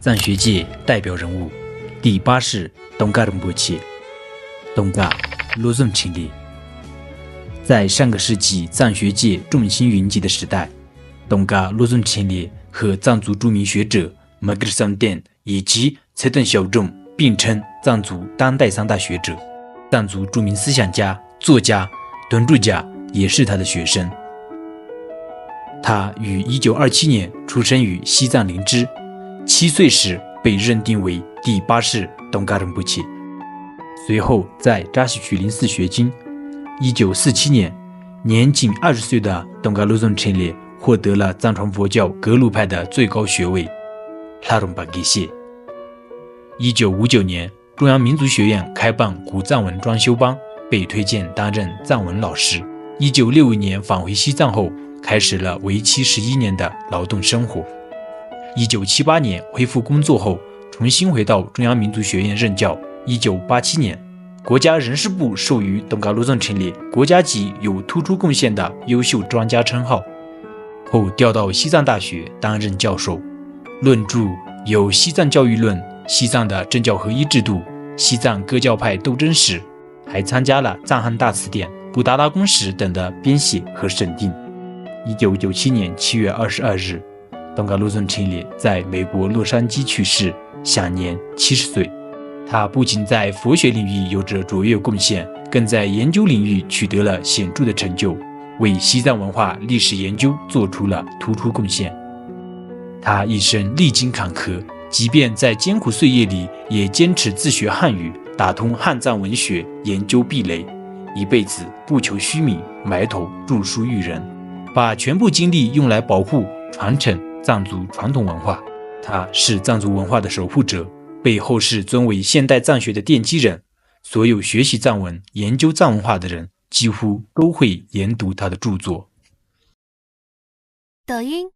藏学界代表人物，第8世东嘎仁波切，东嘎罗尊钦烈。在上个世纪藏学界众星云集的时代，东嘎罗尊钦烈和藏族著名学者麦格尔桑甸以及此等小众并称藏族当代3大学者。藏族著名思想家、作家敦珠家也是他的学生。他于1927年出生于西藏林芝，7岁时被认定为第8世东嘎仁波切，随后在扎西曲林寺学经。1947年，年仅20岁的东嘎罗尊钦烈获得了藏传佛教格鲁派的最高学位拉隆巴给谢。1959年，中央民族学院开办古藏文专修班，被推荐担任藏文老师。1961年返回西藏后，开始了为期11年的劳动生活。1978年恢复工作后，重新回到中央民族学院任教。1987年，国家人事部授予东嘎罗尊钦烈国家级有突出贡献的优秀专家称号，后调到西藏大学担任教授，论著有《西藏教育论》、西藏的政教合一制度、西藏各教派斗争史，还参加了藏汉大词典、布达拉宫史等的编写和审定。1997年7月22日，东嘎罗尊钦烈在美国洛杉矶去世，享年70岁。他不仅在佛学领域有着卓越贡献，更在研究领域取得了显著的成就，为西藏文化历史研究做出了突出贡献。他一生历经坎坷，即便在艰苦岁月里，也坚持自学汉语，打通汉藏文学研究壁垒，一辈子不求虚名，埋头著书育人，把全部精力用来保护、传承藏族传统文化。他是藏族文化的守护者，被后世尊为现代藏学的奠基人。所有学习藏文、研究藏文化的人，几乎都会研读他的著作。抖音